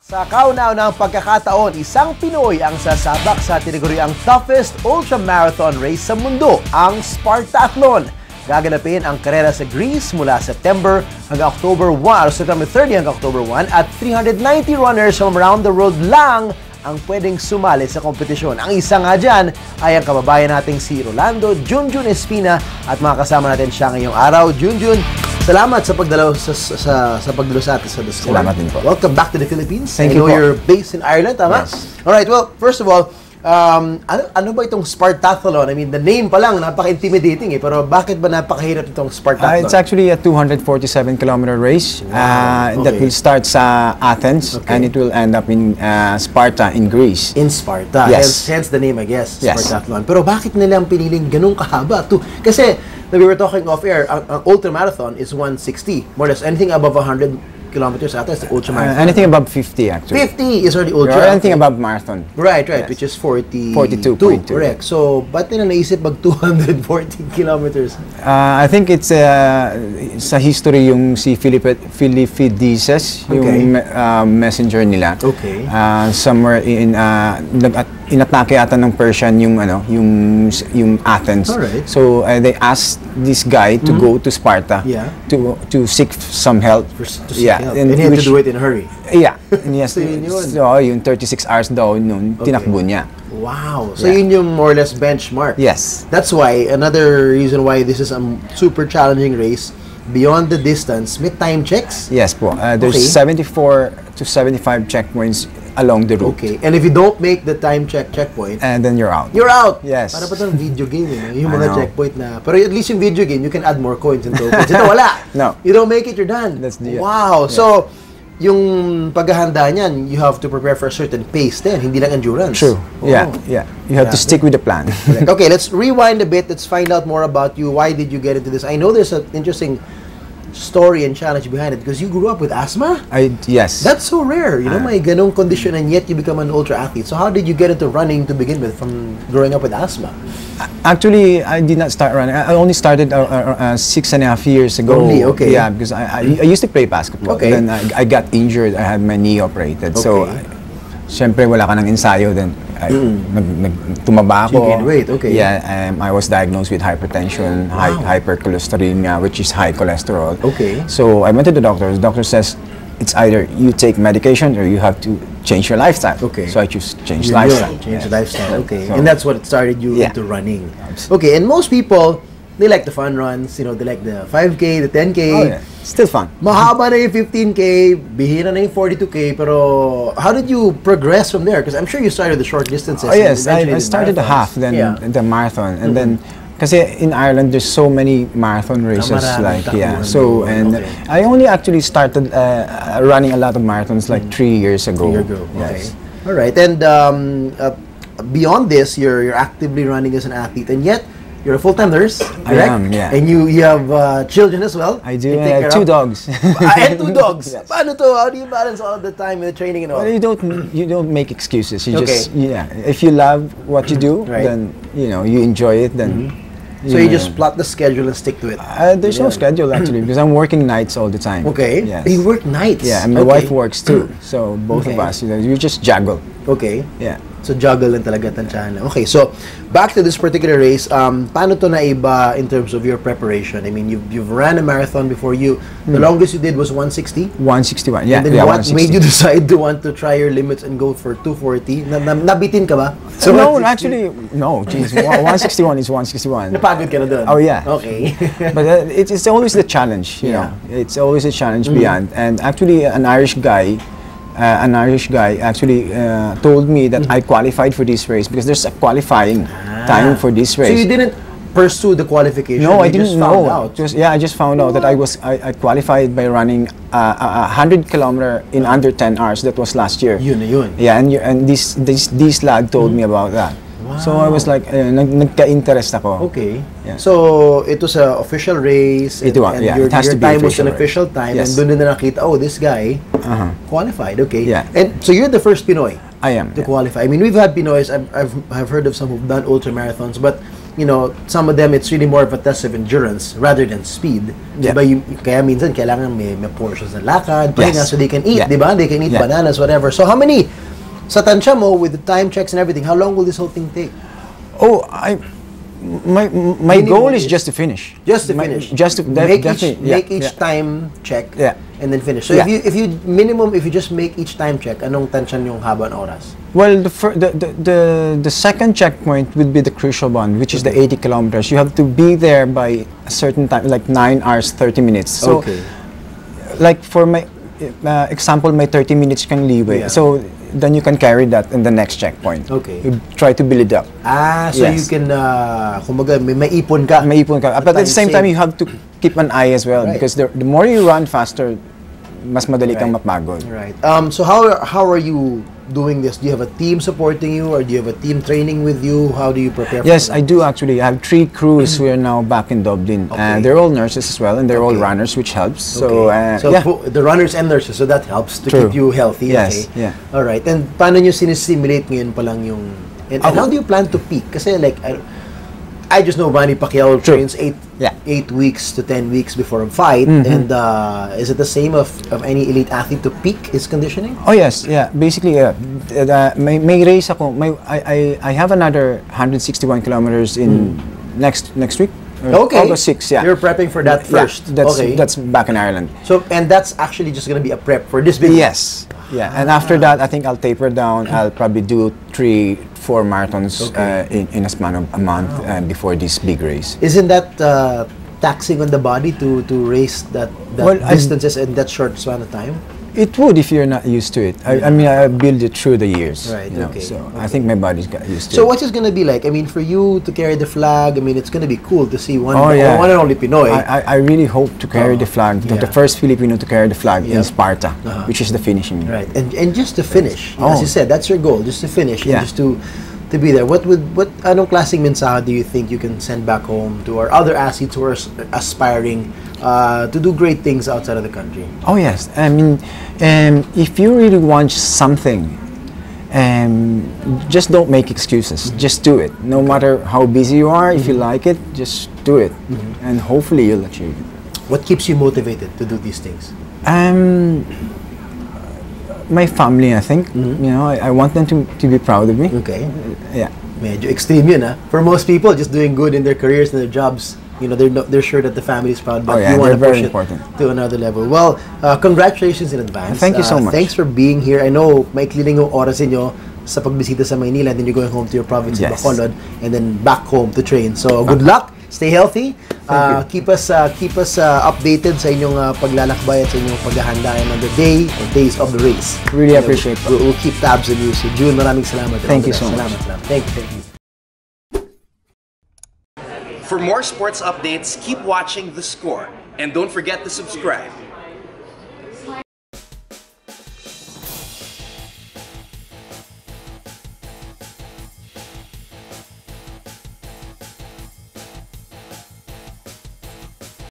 Sa kauna-unahang pagkakataon, isang Pinoy ang sasabak sa tinaguriang toughest ultramarathon race sa mundo, ang Spartathlon. Gaganapin ang karera sa Greece mula September hanggang October 1, September 30 hanggang October 1 at 390 runners from around the world lang ang pwedeng sumali sa kompetisyon. Ang isa nga dyan ay ang kababayan nating si Rolando, Junjun, Espina at mga kasama natin siya ngayong araw. Junjun, salamat sa pagdalo sa pagdalo sa atin sa The Score. Salamat din po. Welcome back to the Philippines. Thank you I know po. you're based in Ireland, tama? Yes. Alright, well, first of all, ano ba itong Spartathlon? I mean, the name pa lang, napaka-intimidating eh. Pero bakit ba napakahirap itong Spartathlon? It's actually a 247-kilometer race that will start sa Athens and it will end up in Sparta in Greece. In Sparta. Yes. Hence the name, I guess, Yes. Spartathlon. Pero bakit nilang piniling ganun kahaba? Kasi, we were talking off-air, ang ultramarathon is 160. More or less, anything above 100 kilometers ata is the ultramarathon. Anything above 50 actually. 50 is already ultra. Or anything above marathon. Right, Yes. which is 42. 42.2. Correct. So, ba't nila naisip mag 240 kilometers? I think it's sa history yung si Philippides, yung messenger nila. Okay. Somewhere in inatake ata ng Persian yung Athens. Alright. So they asked this guy to go to Sparta to seek some help. And he had to do it in a hurry. Yeah. And yes, So, yun yun. so yung 36 hours daw noon tinakbo niya. Wow. So, yun yung more or less benchmark. Yes. That's why, another reason why this is a super challenging race, beyond the distance, may time checks? Yes po. There's 74 to 75 checkpoints along the route. Okay. And if you don't make the time checkpoint, And then you're out. you're out. Yes. Para pa itong video game, yung I mga know. checkpoint na. Pero at least yung video game, you can add more coins and tokens. Ito wala. No. You don't make it, you're done. That's the- Wow. yeah. So, yung paghahanda niyan, you have to prepare for a certain pace din, hindi lang endurance. True. Oh. Yeah. You have to stick with the plan. Okay, let's rewind a bit. Let's find out more about you. Why did you get into this? I know there's an interesting story and challenge behind it because you grew up with asthma. Yes. That's so rare. You know, may ganong condition and yet you become an ultra athlete. So how did you get into running to begin with from growing up with asthma? Actually, I did not start running. I only started 6.5 years ago. Only, okay. Yeah, because I used to play basketball. Okay. Then I got injured. I had my knee operated. So, Okay. syempre wala ka ng ensayo. Then, tumaba So you ako. gained weight, okay. Yeah, I was diagnosed with hypertension, hypercholesteremia, which is high cholesterol. Okay. So, I went to the doctor. The doctor says, it's either you take medication or you have to change your lifestyle. Okay. So I choose change Yun lifestyle. yun, change the lifestyle. Okay. So- And that's what started you Yeah. into running. Okay, and most people, they like the fun runs, you know, they like the 5K, the 10K. Oh, yeah. Still fun. Mahaba na yung 15K, bihira na yung 42K, pero how did you progress from there? Because I'm sure you started the short distances. Oh yes, and eventually I the started the marathons. half, then Yeah. the marathon, and then kasi in Ireland there's so many marathon races, maraming like yeah. takbuhan So doon, and okay. I only actually started running a lot of marathons like 3 years ago. Okay. Yes. All right. And beyond this, you're actively running as an athlete, and yet you're a full-time nurse, correct? I am, yeah. And you have children as well. I do. You I take have care 2 of? dogs. And 2 dogs. Yes. Paano to? How do you balance all the time with the training and all? Well, you don't make excuses. You Okay. just if you love what you do, Right. then you enjoy it. Then So you just plot the schedule and stick to it. there's no schedule actually because I'm working nights all the time. Okay. Yes. You work nights. Yeah, and my Okay. wife works too. So both of Okay. us, you just juggle. Okay. Yeah. So juggle lang talaga tansyahan lang. Okay, so back to this particular race, paano to naiba in terms of your preparation? I mean, you've ran a marathon before. The longest you did was 160? 161. Yeah. And then yeah, what 160. made you decide to want to try your limits and go for 240? Nabitin ka ba? So no, 160? actually, no. Geez, 161 is 161. Napagod ka na doon? Oh yeah. Okay. But it's always the challenge, you know. It's always a challenge beyond. And actually, an Irish guy actually told me that I qualified for this race because there's a qualifying time for this So race. you didn't pursue the qualification? No, I you just didn't found know. out. I just found out that I qualified by running a 100-kilometer in under 10 hours. That was last year. Yun na yun. Yeah, and this lad told me about that. So I was like, nagka-interest ako. Okay. Yeah. So it was an official race. And, It your has to be time was an official official time. Yes. And doon din na nakita, oh, this guy qualified. Okay. Yeah. And so you're the first Pinoy I am. to qualify. I mean, we've had Pinoys. I've heard of some who've done ultra marathons, but some of them, it's really more of a test of endurance rather than speed. Yeah. Diba, kaya minsan, kailangan may portions ng lakad, pahinga, so they can eat, diba? They can eat bananas, whatever. So how many, sa tansya mo, with the time checks and everything, how long will this whole thing take? Oh, my goal is just to finish. Just to finish. Just to make each time check and then finish. So if you just make each time check, anong tansyan yung haba ng oras? Well, the second checkpoint would be the crucial one, which is the 80 kilometers. You have to be there by a certain time, like 9 hours 30 minutes. So, like for my example, my 30 minutes kang leeway. So then you can carry that in the next checkpoint. Okay. You try to build it up. So you can, kumbaga, may ipon ka. May ipon ka. But at the same time, you have to keep an eye as well, because the more you run faster, mas madali kang mapagod. Right. So how are you doing this? Do you have a team supporting you, or do you have a team training with you? How do you prepare for Yes, I do actually. I have 3 crews who are now back in Dublin. And they're all nurses as well, and they're all runners, which helps. So, the runners and nurses, so that helps to keep you healthy. Yes. Okay. All right. And paano nyo sinistimulate ngayon pa lang yung... And how do you plan to peak? Kasi like, I just know Manny Pacquiao trains 8 weeks to 10 weeks before a fight, and is it the same of any elite athlete to peak his conditioning? Oh yes, basically, may race ako. I have another 161 kilometers in next week. August 6. You're prepping for that first. That's back in Ireland. So, and that's actually just going to be a prep for this big one. Yes. And after that, I think I'll taper down. I'll probably do 3-4 marathons in a span of a month before this big race. Isn't that taxing on the body to race that distances in that short span of time? It would if you're not used to it. I mean, I built it through the years. Right. So I think my body's got used to it. So what's it going to be like? I mean, for you to carry the flag, I mean, it's going to be cool to see one and only Pinoy. I really hope to carry the flag, the first Filipino to carry the flag in Sparta, which is the finishing. Right. And just to finish, as you said, that's your goal, just to finish, and just to be there. Anong klaseng mensahe do you think you can send back home to our other athletes who are aspiring to do great things outside of the country? Oh yes, I mean, if you really want something, just don't make excuses. Just do it. No matter how busy you are, if you like it, just do it, and hopefully you'll achieve it. What keeps you motivated to do these things? My family, I think. I want them to be proud of me. Okay. Medyo extreme yun, ah. For most people, just doing good in their careers and their jobs, they're sure that the family is proud, but you want to push it to another level. Well, congratulations in advance. Thank you so much. Thanks for being here. I know maikli lang yung oras niyo sa pagbisita sa Maynila, and then you're going home to your province of Bacolod, and then back home to train. So good luck. Stay healthy. Keep us updated sa inyong paglalakbay at sa inyong paghahanda on the day or days of the race. Really appreciate it. We'll keep tabs on you. So June, maraming salamat. Thank you so much. Salamat. Thank you. For more sports updates, keep watching The Score. And don't forget to subscribe.